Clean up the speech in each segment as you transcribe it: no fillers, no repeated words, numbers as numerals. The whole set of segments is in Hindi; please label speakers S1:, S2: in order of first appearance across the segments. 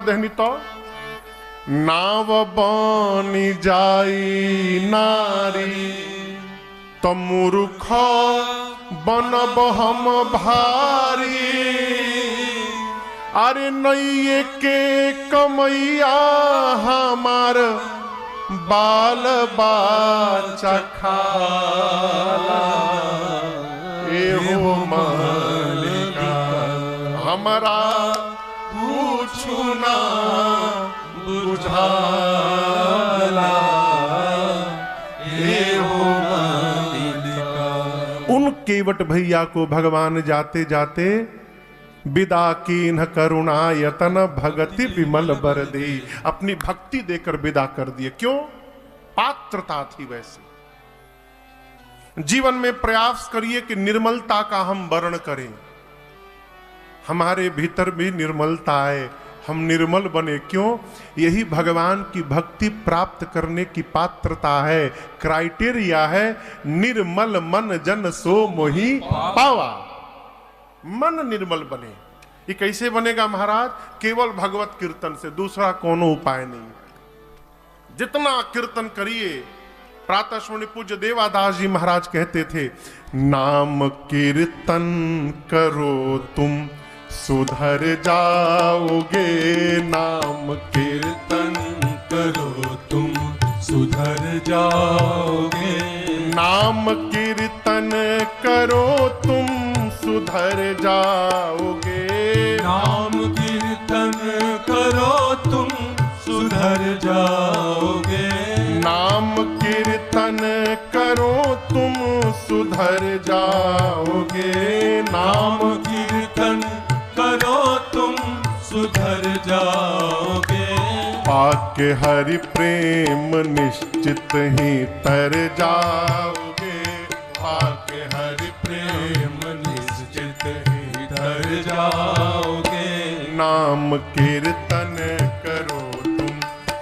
S1: देहनी तो नाव बनी जाई नारी तो मूर्ख बनब हम भारी। अरे नैये के कमैया हमार बाल बाचा खाला। एहो मालिका हमारा पूछू ना बुझाला। एहो मालिका। उन केवट भैया को भगवान जाते जाते विदा कीन्ह करुणा यतन भगति विमल बर दे, अपनी भक्ति देकर विदा कर दिए। क्यों? पात्रता थी वैसे। जीवन में प्रयास करिए कि निर्मलता का हम वर्ण करें, हमारे भीतर भी निर्मलता आए, हम निर्मल बने। क्यों? यही भगवान की भक्ति प्राप्त करने की पात्रता है, क्राइटेरिया है। निर्मल मन जन सो मोहि पावा। मन निर्मल बने। ये कैसे बनेगा महाराज? केवल भगवत कीर्तन से, दूसरा कोनो उपाय नहीं। जितना कीर्तन करिए। प्रातः स्मरणीय पूज्य देवादास जी महाराज कहते थे, नाम कीर्तन करो तुम सुधर जाओगे। नाम कीर्तन करो तुम सुधर जाओगे। नाम कीर्तन करो तुम सुधर जाओगे।
S2: नाम कीर्तन करो तुम सुधर जाओगे।
S1: नाम कीर्तन करो तुम सुधर जाओगे।
S2: नाम कीर्तन करो तुम सुधर जाओगे।
S1: पाके हरि प्रेम निश्चित ही तर जाओगे। पाके हरि प्रेम निश्चित ही तर
S2: जाओगे।
S1: नाम कीर्तन करो तुम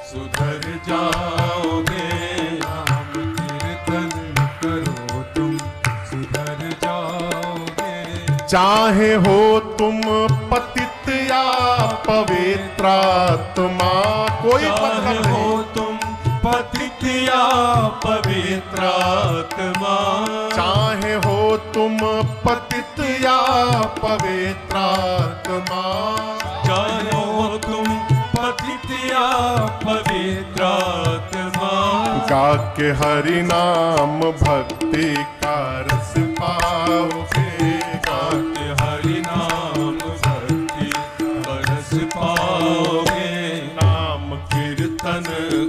S2: सुधर जाओगे। नाम कीर्तन करो तुम सुधर जाओगे।
S1: चाहे हो तुम पतित या पवित्रात्मा, कोई
S2: चाहे हो तुम पतित या पवित्रात्मा।
S1: चाहे हो तुम पतित या पवित्रात्मा।
S2: चाहे हो तुम पतित या पवित्रात्मा।
S1: गा के हरि नाम भक्ति का रस पाओगे।
S2: गा के हरि नाम भक्ति का रस पाओगे।
S1: नाम कीर्तन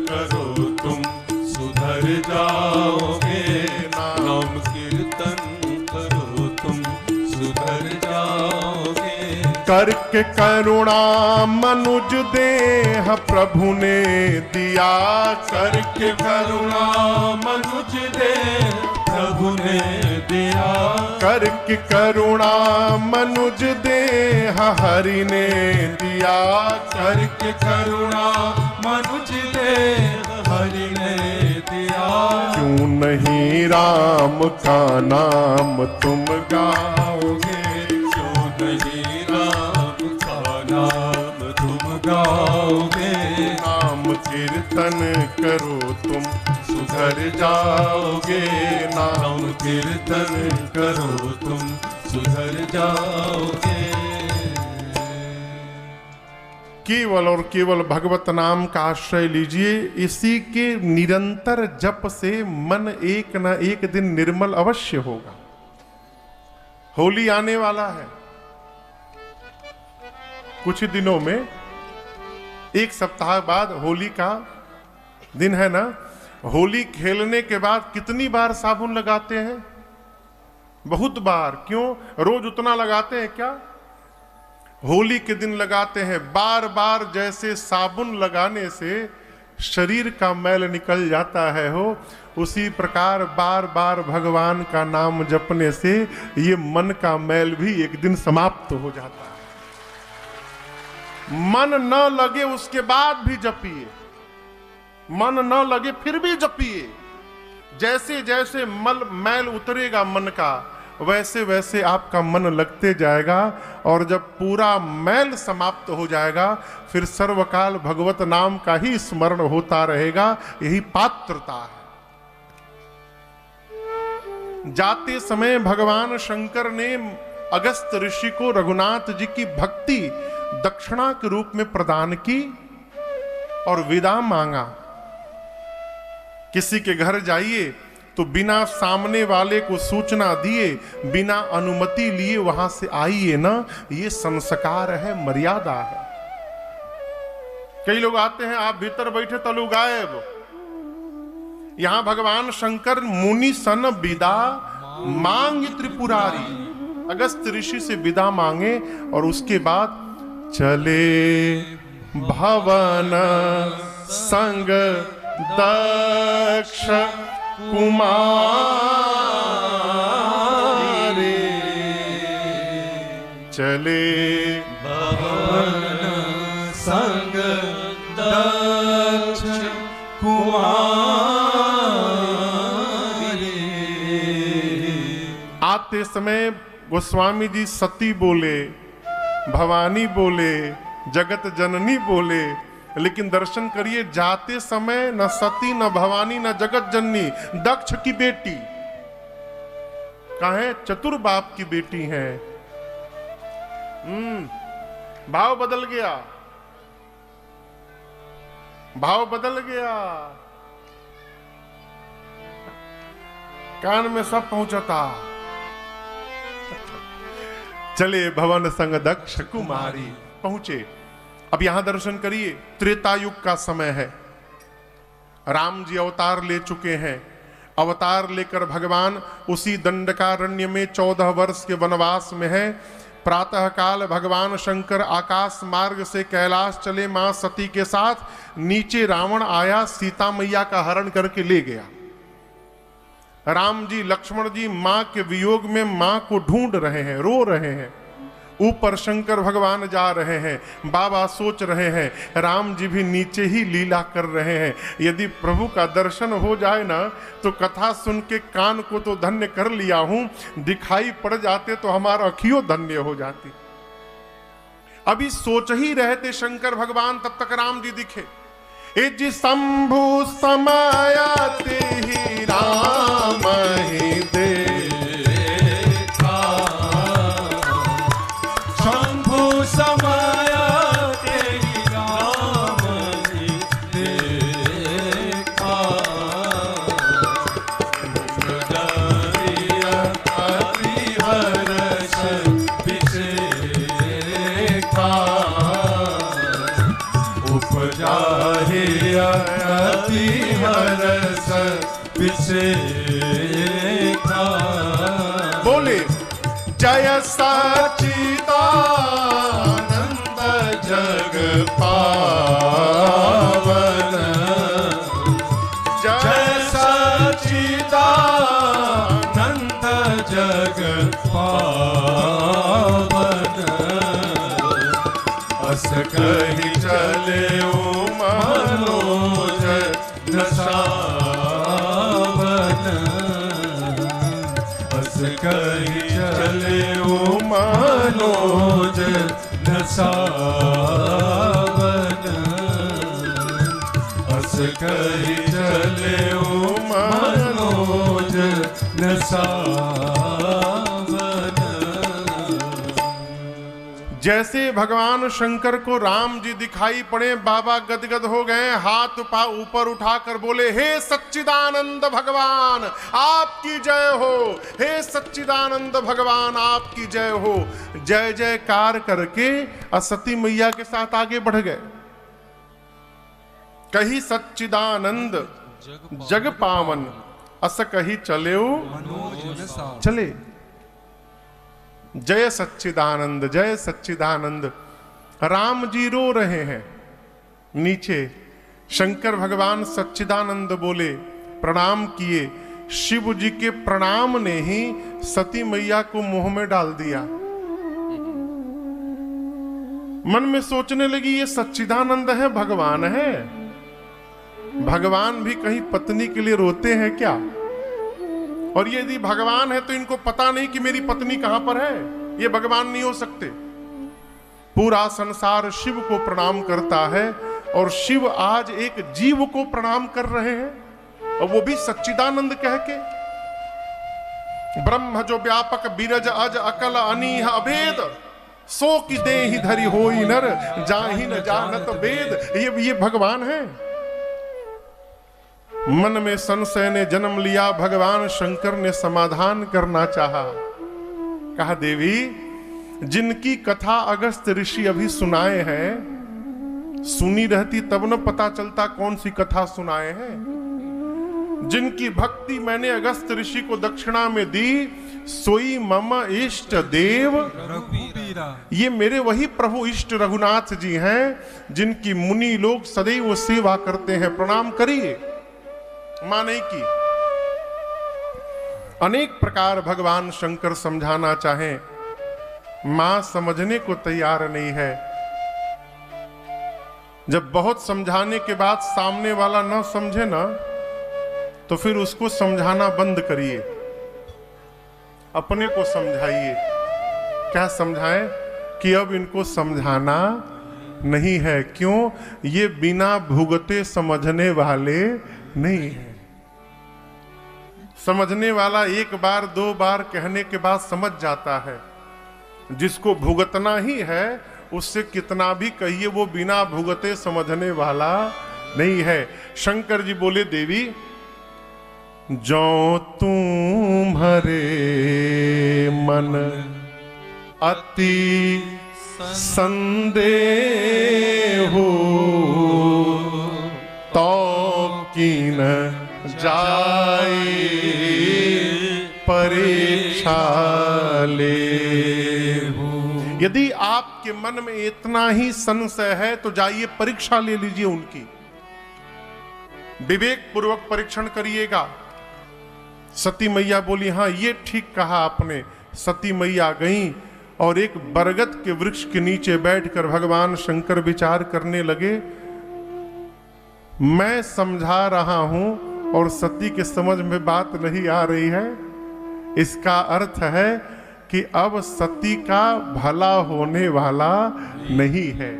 S1: करो तुम
S2: सुधर जाओगे। नाम कीर्तन करो तुम सुधर जाओगे।
S1: करके करुणा मनुज देह प्रभु ने दिया।
S2: करके करुणा मनुज देह प्रभु ने दिया।
S1: करके करुणा मनुज देह हरि ने दिया।
S2: करके करुणा मनुज देह हरि ने दिया।
S1: क्यों नहीं राम का नाम तुम गाओगे।
S2: क्यों नहीं राम का नाम तुम गाओगे।
S1: नाम कीर्तन करो तुम सुधर जाओगे।
S2: नाम कीर्तन करो तुम सुधर जाओगे।
S1: केवल और केवल भगवत नाम का आश्रय लीजिए। इसी के निरंतर जप से मन एक न एक दिन निर्मल अवश्य होगा। होली आने वाला है कुछ दिनों में, एक सप्ताह बाद होली का दिन है ना। होली खेलने के बाद कितनी बार साबुन लगाते हैं? बहुत बार। क्यों? रोज उतना लगाते हैं क्या? होली के दिन लगाते हैं। बार बार जैसे साबुन लगाने से शरीर का मैल निकल जाता है हो, उसी प्रकार बार बार भगवान का नाम जपने से ये मन का मैल भी एक दिन समाप्त हो जाता है। मन न लगे उसके बाद भी जपिए, मन न लगे फिर भी जपिए। जैसे जैसे मैल उतरेगा मन का, वैसे वैसे आपका मन लगते जाएगा, और जब पूरा मैल समाप्त हो जाएगा फिर सर्वकाल भगवत नाम का ही स्मरण होता रहेगा। यही पात्रता है। जाते समय भगवान शंकर ने अगस्त ऋषि को रघुनाथ जी की भक्ति दक्षिणा के रूप में प्रदान की और विदा मांगा। किसी के घर जाइए तो बिना सामने वाले को सूचना दिए, बिना अनुमति लिए वहां से आइए ना, ये संस्कार है, मर्यादा है। कई लोग आते हैं, आप भीतर बैठे तलु गायब। यहां भगवान शंकर मुनि सन विदा मांग त्रिपुरारी, अगस्त ऋषि से विदा मांगे और उसके बाद चले भवन संग दक्ष कुमारे, चले
S2: भवन संग दक्ष कुमारे।
S1: आते समय गोस्वामी जी सती बोले, भवानी बोले, जगत जननी बोले, लेकिन दर्शन करिए जाते समय न सती न भवानी न जगत जननी, दक्ष की बेटी कहे चतुर बाप की बेटी है। भाव बदल गया, भाव बदल गया। कान में सब पहुंचता। चले भवन संग दक्ष कुमारी, पहुंचे। अब यहां दर्शन करिए, त्रेता युग का समय है। राम जी अवतार ले चुके हैं। अवतार लेकर भगवान उसी दंडकारण्य में 14 वर्ष के वनवास में है। प्रातः काल भगवान शंकर आकाश मार्ग से कैलाश चले मां सती के साथ। नीचे रावण आया, सीता मैया का हरण करके ले गया। राम जी लक्ष्मण जी मां के वियोग में मां को ढूंढ रहे हैं, रो रहे हैं। ऊपर शंकर भगवान जा रहे हैं। बाबा सोच रहे हैं, राम जी भी नीचे ही लीला कर रहे हैं। यदि प्रभु का दर्शन हो जाए ना तो कथा सुन के कान को तो धन्य कर लिया हूं, दिखाई पड़ जाते तो हमारा अखियों धन्य हो जाती। अभी सोच ही रहे थे शंकर भगवान, तब तक राम जी दिखे। इज शंभु समायाते ही राम ही
S2: देखा, शंभु समायाते ही राम ही देखा। हृदय अति हर्ष विशेखा, उपजा अति हर्ष विशेखा।
S1: बोले जय सच्चिदानंद जग पावन,
S2: जय सच्चिदानंद जग पावन। अस कहि चले मनोज दशावन, अस कहि चले मनोज दशावन, अस कहि चले मनोज दशावन।
S1: जैसे भगवान शंकर को राम जी दिखाई पड़े, बाबा गदगद हो गए। हाथ पा ऊपर उठाकर बोले, हे सच्चिदानंद भगवान आपकी जय हो, हे सच्चिदानंद भगवान आपकी जय हो। जय जयकार करके असती मैया के साथ आगे बढ़ गए। कही सच्चिदानंद जग पावन, अस कही चले चले। जय सच्चिदानंद, जय सच्चिदानंद। राम जी रो रहे हैं नीचे। शंकर भगवान सच्चिदानंद बोले, प्रणाम किए। शिव जी के प्रणाम ने ही सती मैया को मुंह में डाल दिया। मन में सोचने लगी, ये सच्चिदानंद है, भगवान है। भगवान भी कहीं पत्नी के लिए रोते हैं क्या? और ये यदि भगवान है तो इनको पता नहीं कि मेरी पत्नी कहां पर है। ये भगवान नहीं हो सकते। पूरा संसार शिव को प्रणाम करता है और शिव आज एक जीव को प्रणाम कर रहे हैं, और वो भी सच्चिदानंद कह के। ब्रह्म जो व्यापक बीरज अज अकल अनीह अभेद, सो की देहि धरि होई नर, जाहि न जानत वेद। ये भगवान है। मन में संशय ने जन्म लिया, भगवान शंकर ने समाधान करना चाहा। कहा देवी, जिनकी कथा अगस्त ऋषि अभी सुनाए हैं, सुनी रहती तब न पता चलता कौन सी कथा सुनाए हैं। जिनकी भक्ति मैंने अगस्त ऋषि को दक्षिणा में दी, सोई मम इष्ट देव
S2: रघुबीरा।
S1: ये मेरे वही प्रभु इष्ट रघुनाथ जी हैं, जिनकी मुनि लोग सदैव सेवा करते हैं। प्रणाम करिए। मां नहीं की। अनेक प्रकार भगवान शंकर समझाना चाहें, मां समझने को तैयार नहीं है। जब बहुत समझाने के बाद सामने वाला ना समझे ना, तो फिर उसको समझाना बंद करिए, अपने को समझाइए। क्या समझाएं? कि अब इनको समझाना नहीं है। क्यों? ये बिना भुगते समझने वाले नहीं है। समझने वाला एक बार दो बार कहने के बाद समझ जाता है। जिसको भुगतना ही है, उससे कितना भी कहिए, वो बिना भुगते समझने वाला नहीं है। शंकर जी बोले, देवी जो तुम्हारे मन अति संदेह हो, तो कीन जाए परीक्षा ले। यदि आपके मन में इतना ही संशय है तो जाइए परीक्षा ले लीजिए उनकी। विवेक पूर्वक परीक्षण करिएगा। सती मैया बोली, हाँ ये ठीक कहा आपने। सती मैया गई और एक बरगद के वृक्ष के नीचे बैठकर भगवान शंकर विचार करने लगे। मैं समझा रहा हूं और सती के समझ में बात नहीं आ रही है। इसका अर्थ है कि अब सती का भला होने वाला नहीं है।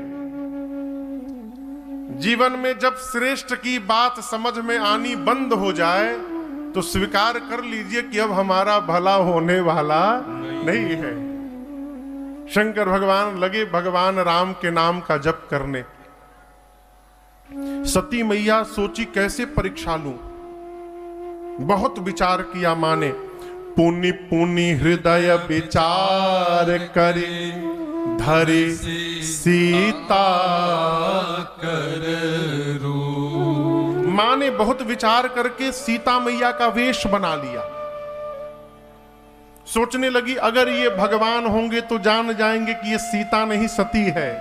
S1: जीवन में जब श्रेष्ठ की बात समझ में आनी बंद हो जाए तो स्वीकार कर लीजिए कि अब हमारा भला होने वाला नहीं है। शंकर भगवान लगे भगवान राम के नाम का जप करने। सती मैया सोची कैसे परीक्षा लूं। बहुत विचार किया माने। पुनि पुनि हृदय विचार करे, धरे सीता
S2: कर रू।
S1: मां ने बहुत विचार करके सीता मैया का वेश बना लिया। सोचने लगी अगर ये भगवान होंगे तो जान जाएंगे कि ये सीता नहीं सती है।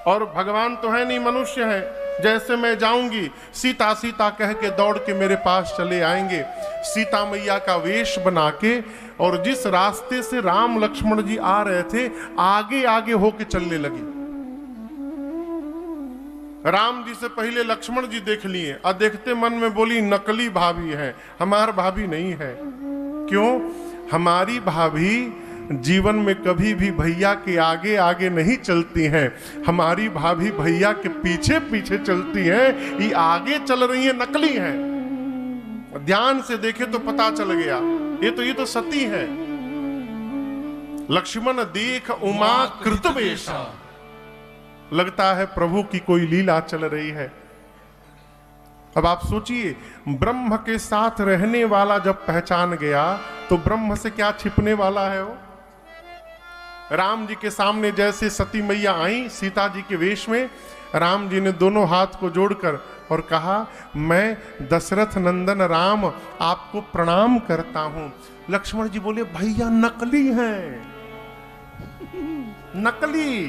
S1: और भगवान तो है नहीं, मनुष्य है। जैसे मैं जाऊंगी सीता सीता कह के दौड़ के मेरे पास चले आएंगे। सीता मैया का वेश बना के, और जिस रास्ते से राम लक्ष्मण जी आ रहे थे आगे आगे होके चलने लगी। राम जी से पहले लक्ष्मण जी देख लिए और देखते मन में बोली नकली भाभी है, हमार भाभी नहीं है। क्यों? हमारी भाभी जीवन में कभी भी भैया के आगे आगे नहीं चलती हैं। हमारी भाभी भैया के पीछे पीछे चलती हैं। ये आगे चल रही है, नकली है। ध्यान से देखे तो पता चल गया ये तो सती है। लक्ष्मण देख उमा कृतवेशा, लगता है प्रभु की कोई लीला चल रही है। अब आप सोचिए, ब्रह्म के साथ रहने वाला जब पहचान गया तो ब्रह्म से क्या छिपने वाला है वो। राम जी के सामने जैसे सती मैया आई सीता जी के वेश में, राम जी ने दोनों हाथ को जोड़कर और कहा, मैं दशरथ नंदन राम आपको प्रणाम करता हूं। लक्ष्मण जी बोले, भैया नकली हैं, नकली।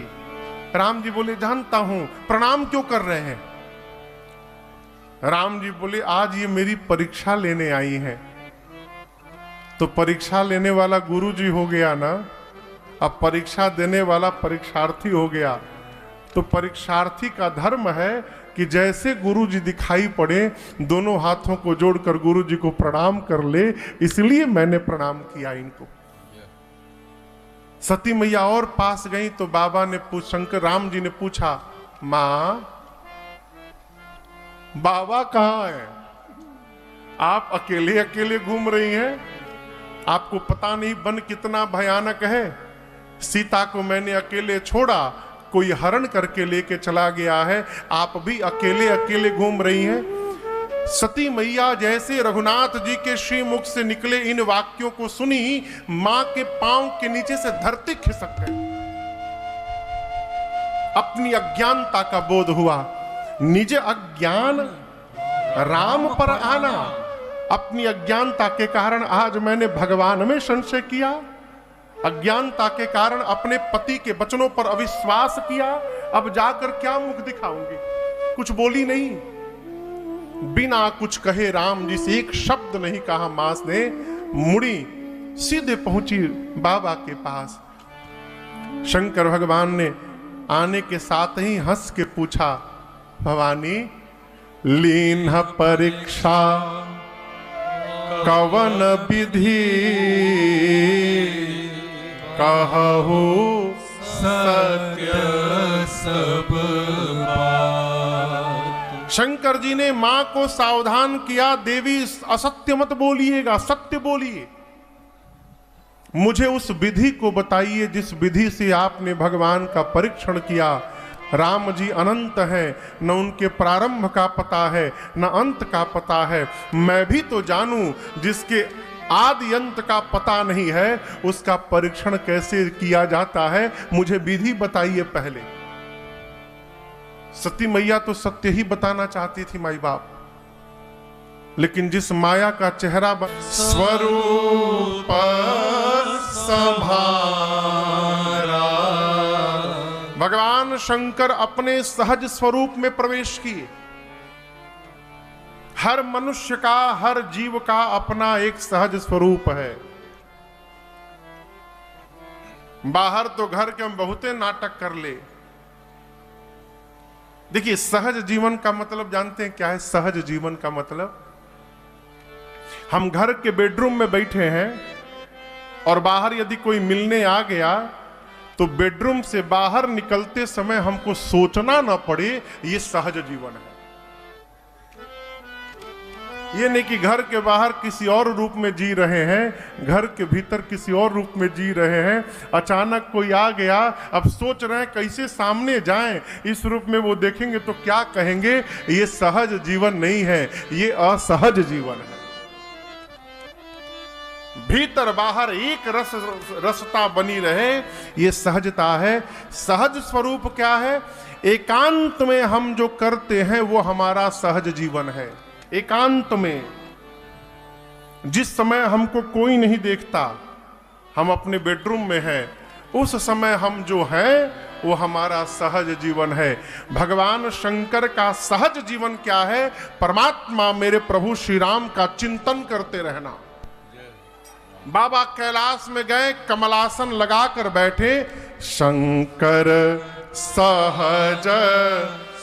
S1: राम जी बोले, जानता हूं, प्रणाम क्यों कर रहे हैं? राम जी बोले, आज ये मेरी परीक्षा लेने आई हैं। तो परीक्षा लेने वाला गुरु जी हो गया ना, अब परीक्षा देने वाला परीक्षार्थी हो गया। तो परीक्षार्थी का धर्म है कि जैसे गुरु जी दिखाई पड़े दोनों हाथों को जोड़कर गुरु जी को प्रणाम कर ले, इसलिए मैंने प्रणाम किया इनको। सती मैया और पास गई तो बाबा ने शंकर राम जी ने पूछा, मां बाबा कहां है? आप अकेले अकेले घूम रही हैं, आपको पता नहीं वन कितना भयानक है। सीता को मैंने अकेले छोड़ा, कोई हरण करके लेके चला गया है, आप भी अकेले अकेले घूम रही हैं। सती मैया जैसे रघुनाथ जी के श्रीमुख से निकले इन वाक्यों को सुनी, मां के पांव के नीचे से धरती खिसक गई। अपनी अज्ञानता का बोध हुआ, निज अज्ञान राम पर आना। अपनी अज्ञानता के कारण आज मैंने भगवान में संशय किया, अज्ञानता के कारण अपने पति के वचनों पर अविश्वास किया, अब जाकर क्या मुख दिखाऊंगी? कुछ बोली नहीं, बिना कुछ कहे राम जी से एक शब्द नहीं कहा। मास ने मुड़ी सीधे पहुंची बाबा के पास। शंकर भगवान ने आने के साथ ही हंस के पूछा, भवानी लीन परीक्षा कवन विधि कहु सत्य सब बात। शंकर जी ने मां को सावधान किया, देवी असत्य मत बोलिएगा, सत्य बोलिए। मुझे उस विधि को बताइए जिस विधि से आपने भगवान का परीक्षण किया। राम जी अनंत हैं, न उनके प्रारंभ का पता है न अंत का पता है। मैं भी तो जानूं, जिसके आदि अंत का पता नहीं है उसका परीक्षण कैसे किया जाता है, मुझे विधि बताइए पहले। सती मैया तो सत्य ही बताना चाहती थी माई बाप, लेकिन जिस माया का चेहरा स्वरूप संभारा, भगवान शंकर अपने सहज स्वरूप में प्रवेश किए। हर मनुष्य का, हर जीव का अपना एक सहज स्वरूप है। बाहर तो घर के हम बहुते नाटक कर ले। देखिए, सहज जीवन का मतलब जानते हैं क्या है? सहज जीवन का मतलब, हम घर के बेडरूम में बैठे हैं और बाहर यदि कोई मिलने आ गया तो बेडरूम से बाहर निकलते समय हमको सोचना ना पड़े, ये सहज जीवन है। ये नहीं कि घर के बाहर किसी और रूप में जी रहे हैं, घर के भीतर किसी और रूप में जी रहे हैं। अचानक कोई आ गया, अब सोच रहे हैं कैसे सामने जाएं, इस रूप में वो देखेंगे तो क्या कहेंगे? ये सहज जीवन नहीं है, ये असहज जीवन है। भीतर बाहर एक रसता बनी रहे, ये सहजता है। सहज स्वरूप क्या है? एकांत में हम जो करते हैं वो हमारा सहज जीवन है। एकांत में, जिस समय हमको कोई नहीं देखता, हम अपने बेडरूम में हैं, उस समय हम जो हैं वो हमारा सहज जीवन है। भगवान शंकर का सहज जीवन क्या है? परमात्मा मेरे प्रभु श्री राम का चिंतन करते रहना। बाबा कैलाश में गए, कमलासन लगाकर बैठे, शंकर सहज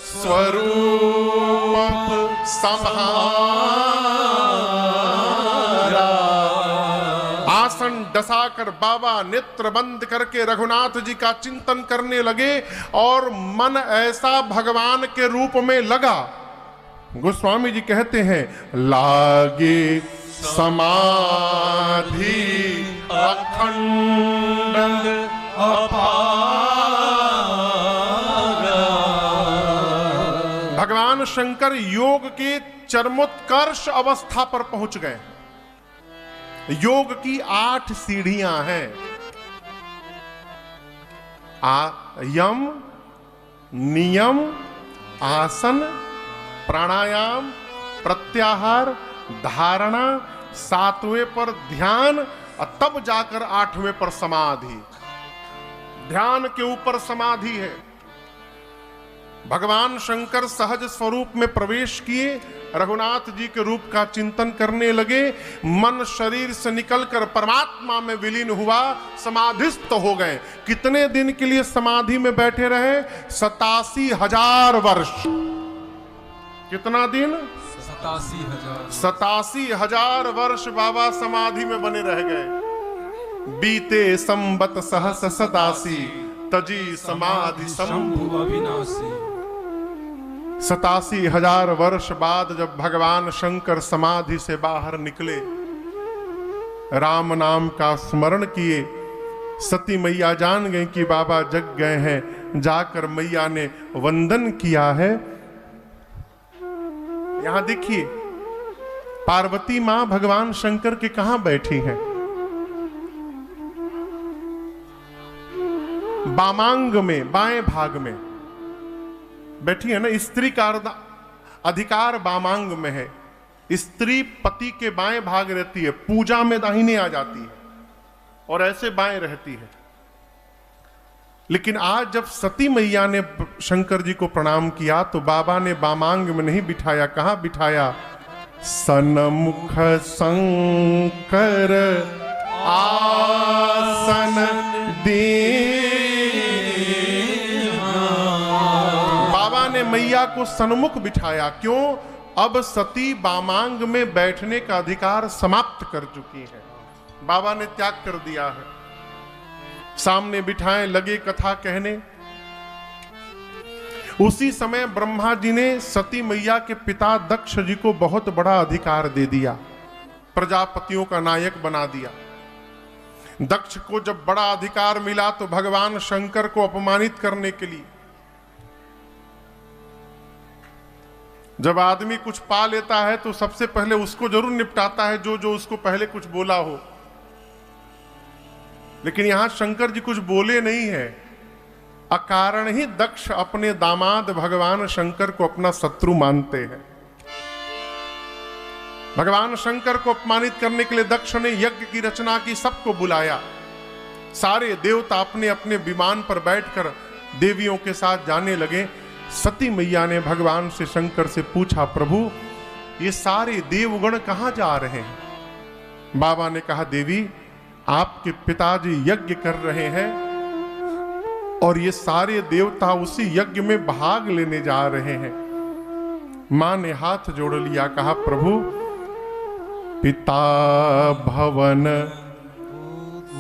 S1: स्वरूप संहारा। आसन डसाकर बाबा नेत्र बंद करके रघुनाथ जी का चिंतन करने लगे और मन ऐसा भगवान के रूप में लगा। गोस्वामी जी कहते हैं, लागे समाधि अखंड अपारा। भगवान शंकर योग के चरमोत्कर्ष अवस्था पर पहुंच गए। योग की 8 सीढ़ियां हैं। यम, नियम, आसन, प्राणायाम, प्रत्याहार, धारणा, 7वें पर ध्यान और तब जाकर 8वें पर समाधि। ध्यान के ऊपर समाधि है। भगवान शंकर सहज स्वरूप में प्रवेश किए, रघुनाथ जी के रूप का चिंतन करने लगे, मन शरीर से निकलकर परमात्मा में विलीन हुआ, समाधिस्थ हो गए। कितने दिन के लिए समाधि में बैठे रहे? 87,000 वर्ष। कितना दिन?
S2: 87,000।
S1: 87,000 वर्ष बाबा समाधि में बने रह गए। बीते संबत सहस 87 तजी समाधि शंभु
S2: अविनाशी।
S1: 87,000 वर्ष बाद जब भगवान शंकर समाधि से बाहर निकले, राम नाम का स्मरण किए, सती मैया जान गई कि बाबा जग गए हैं। जाकर मैया ने वंदन किया है। यहां देखिए, पार्वती मां भगवान शंकर के कहां बैठी हैं? वामांग में, बाएं भाग में बैठी है ना। स्त्री का अधिकार वामांग में है। स्त्री पति के बाएं भाग रहती है, पूजा में दाहिने आ जाती है और ऐसे बाएं रहती है। लेकिन आज जब सती मैया ने शंकर जी को प्रणाम किया तो बाबा ने वामांग में नहीं बिठाया। कहां बिठाया? सन्मुख शंकर आसन दे। बाबा ने मैया को सन्मुख बिठाया। क्यों? अब सती वामांग में बैठने का अधिकार समाप्त कर चुकी है। बाबा ने त्याग कर दिया है। सामने बिठाए, लगे कथा कहने। उसी समय ब्रह्मा जी ने सती मैया के पिता दक्ष जी को बहुत बड़ा अधिकार दे दिया, प्रजापतियों का नायक बना दिया। दक्ष को जब बड़ा अधिकार मिला तो भगवान शंकर को अपमानित करने के लिए, जब आदमी कुछ पा लेता है तो सबसे पहले उसको जरूर निपटाता है जो जो उसको पहले कुछ बोला हो। लेकिन यहां शंकर जी कुछ बोले नहीं है। अकारण ही दक्ष अपने दामाद भगवान शंकर को अपना शत्रु मानते हैं। भगवान शंकर को अपमानित करने के लिए दक्ष ने यज्ञ की रचना की, सबको बुलाया। सारे देवता अपने अपने विमान पर बैठकर देवियों के साथ जाने लगे। सती मैया ने भगवान से शंकर से पूछा, प्रभु ये सारे देवगण कहां जा रहे हैं? बाबा ने कहा, देवी आपके पिताजी यज्ञ कर रहे हैं और ये सारे देवता उसी यज्ञ में भाग लेने जा रहे हैं। मां ने हाथ जोड़ लिया, कहा, प्रभु पिता भवन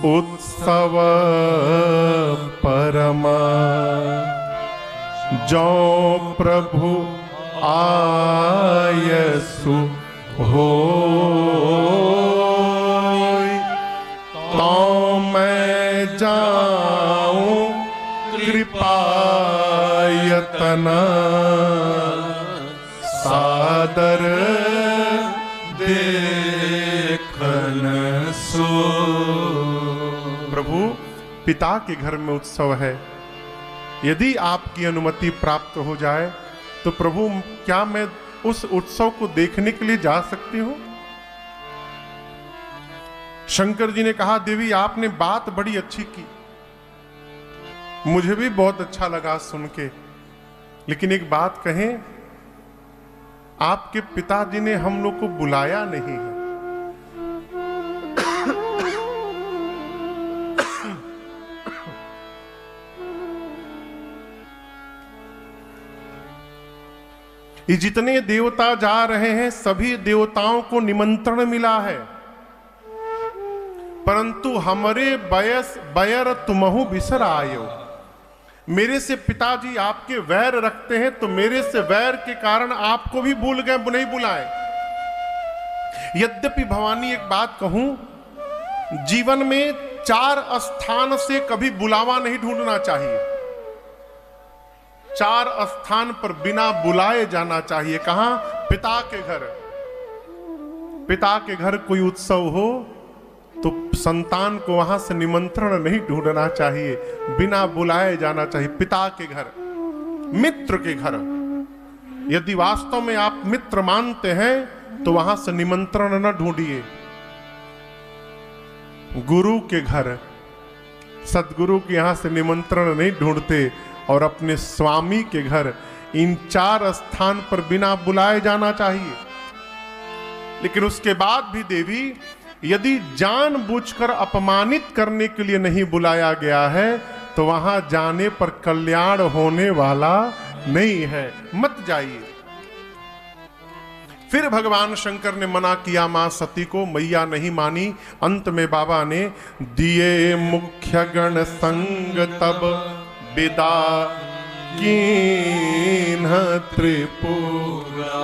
S1: उत्सव परमा, जो प्रभु आयसु हो तो मैं जाऊं कृपायतना, सादर देखन सो। प्रभु पिता के घर में उत्सव है, यदि आपकी अनुमति प्राप्त हो जाए तो प्रभु क्या मैं उस उत्सव को देखने के लिए जा सकती हूं? शंकर जी ने कहा, देवी आपने बात बड़ी अच्छी की, मुझे भी बहुत अच्छा लगा सुन के। लेकिन एक बात कहें, आपके पिताजी ने हम लोग को बुलाया नहीं है। ये जितने देवता जा रहे हैं सभी देवताओं को निमंत्रण मिला है, परंतु हमारे बैर तुमहु बिसर आयो। मेरे से पिताजी आपके वैर रखते हैं तो मेरे से वैर के कारण आपको भी भूल गए, नहीं बुलाए। यद्यपि भवानी एक बात कहूं, जीवन में 4 स्थान से कभी बुलावा नहीं ढूंढना चाहिए। 4 स्थान पर बिना बुलाए जाना चाहिए। कहां? पिता के घर। पिता के घर कोई उत्सव हो तो संतान को वहां से निमंत्रण नहीं ढूंढना चाहिए, बिना बुलाए जाना चाहिए। पिता के घर, मित्र के घर, यदि वास्तव में आप मित्र मानते हैं तो वहां से निमंत्रण न ढूंढिए। गुरु के घर, सदगुरु के यहां से निमंत्रण नहीं ढूंढते और अपने स्वामी के घर इन 4 स्थान पर बिना बुलाए जाना चाहिए। लेकिन उसके बाद भी देवी यदि जानबूझकर अपमानित करने के लिए नहीं बुलाया गया है तो वहां जाने पर कल्याण होने वाला नहीं है, मत जाइए। फिर भगवान शंकर ने मना किया मां सती को, मैया नहीं मानी। अंत में बाबा ने दिए मुख्य गण संग तब विदा कीन्ह त्रिपुरा।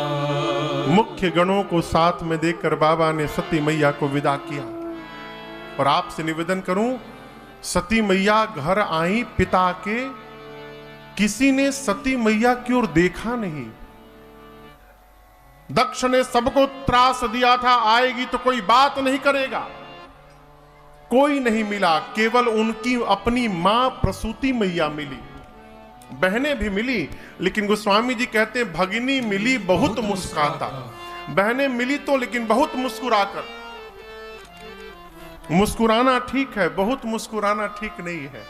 S1: मुख्य गणों को साथ में देखकर बाबा ने सती मैया को विदा किया। और आपसे निवेदन करूं, सती मैया घर आई पिता के, किसी ने सती मैया की ओर देखा नहीं। दक्ष ने सबको त्रास दिया था, आएगी तो कोई बात नहीं करेगा, कोई नहीं मिला। केवल उनकी अपनी मां प्रसूति मैया मिली, बहनें भी मिली, लेकिन गोस्वामी जी कहते हैं भगिनी मिली बहुत मुस्कुराता। बहनें मिली तो लेकिन बहुत मुस्कुराकर। मुस्कुराना ठीक है, बहुत मुस्कुराना ठीक नहीं है।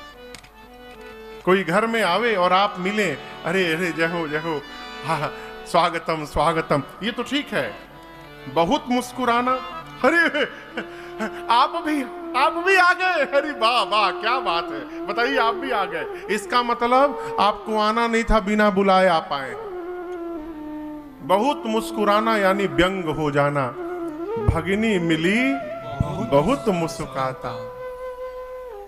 S1: कोई घर में आवे और आप मिले, अरे अरे जय हो जय हो, हाँ स्वागतम स्वागतम, ये तो ठीक है। बहुत मुस्कुराना, अरे आप भी आ गए, अरे वाह वाह क्या बात है, बताइए आप भी आ गए, इसका मतलब आपको आना नहीं था, बिना बुलाए आप आए। बहुत मुस्कुराना यानी व्यंग हो जाना। भगिनी मिली बहुत मुस्कुराता।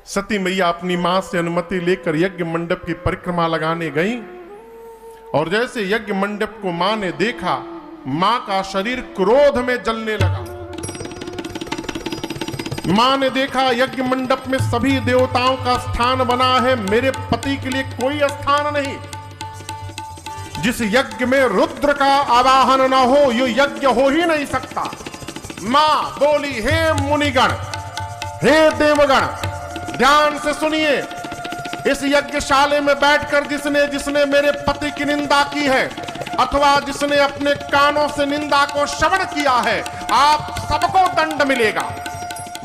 S1: सती मैया अपनी मां से अनुमति लेकर यज्ञ मंडप की परिक्रमा लगाने गई और जैसे यज्ञ मंडप को मां ने देखा, मां का शरीर क्रोध में जलने लगा। मां ने देखा यज्ञ मंडप में सभी देवताओं का स्थान बना है, मेरे पति के लिए कोई स्थान नहीं। जिस यज्ञ में रुद्र का आवाहन न हो, यो यज्ञ हो ही नहीं सकता। मां बोली, हे मुनिगण, हे देवगण, ध्यान से सुनिए, इस यज्ञशाले में बैठकर जिसने मेरे पति की निंदा की है अथवा जिसने अपने कानों से निंदा को श्रवण किया है, आप सबको दंड मिलेगा।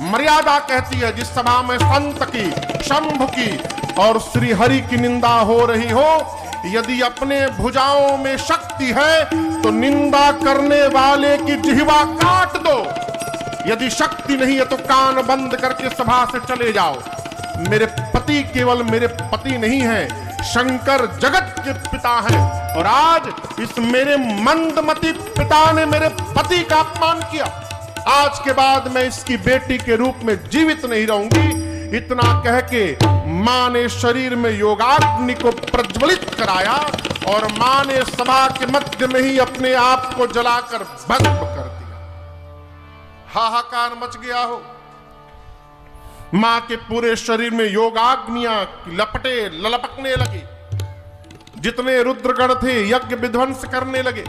S1: मर्यादा कहती है जिस सभा में संत की, शंभु की और श्री हरि की निंदा हो रही हो, यदि अपने भुजाओं में शक्ति है तो निंदा करने वाले की जिह्वा काट दो। यदि शक्ति नहीं है तो कान बंद करके सभा से चले जाओ। मेरे पति केवल मेरे पति नहीं है, शंकर जगत के पिता हैं और आज इस मेरे मंदमती पिता ने मेरे पति का अपमान किया। आज के बाद मैं इसकी बेटी के रूप में जीवित नहीं रहूंगी। इतना कह के मां ने शरीर में योगाग्नि को प्रज्वलित कराया और मां ने सभा के मध्य में ही अपने आप को जलाकर भस्म कर दिया। हाहाकार मच गया हो। मां के पूरे शरीर में योगाग्नियां लपटे ललपकने लगी। जितने रुद्रगण थे यज्ञ विध्वंस करने लगे।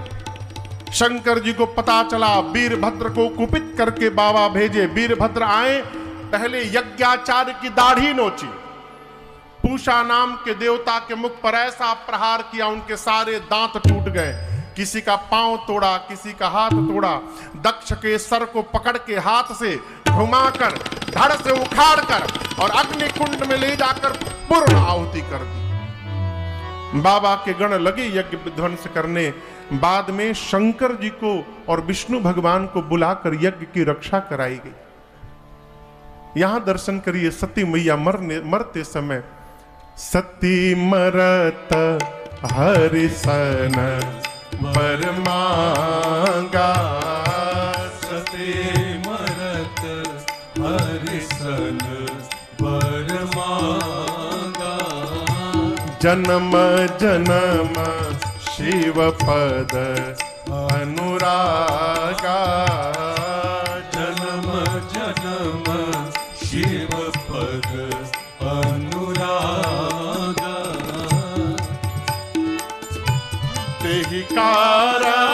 S1: शंकर जी को पता चला, वीरभद्र को कुपित करके बाबा भेजे। वीरभद्र आए, पहले यज्ञाचार्य की दाढ़ी नोची, पूषा नाम के देवता के मुख पर ऐसा प्रहार किया उनके सारे दांत टूट गए। किसी का पांव तोड़ा, किसी का हाथ तोड़ा। दक्ष के सर को पकड़ के हाथ से घुमाकर, धड़ से उखाड़कर और अग्नि कुंड में ले जाकर पूर्ण आहुति कर दी। बाबा के गण लगे यज्ञ विध्वंस करने। बाद में शंकर जी को और विष्णु भगवान को बुलाकर यज्ञ की रक्षा कराई गई। यहां दर्शन करिए, सती मैया मरते समय सती मरत हरिसन बर मांगा,
S2: सती मरत हरिसन बर मांगा,
S1: जन्म जन्म शिव पद अनुरागा,
S2: जन्म जन्म शिव पद अनुरागा,
S1: तेहि कारण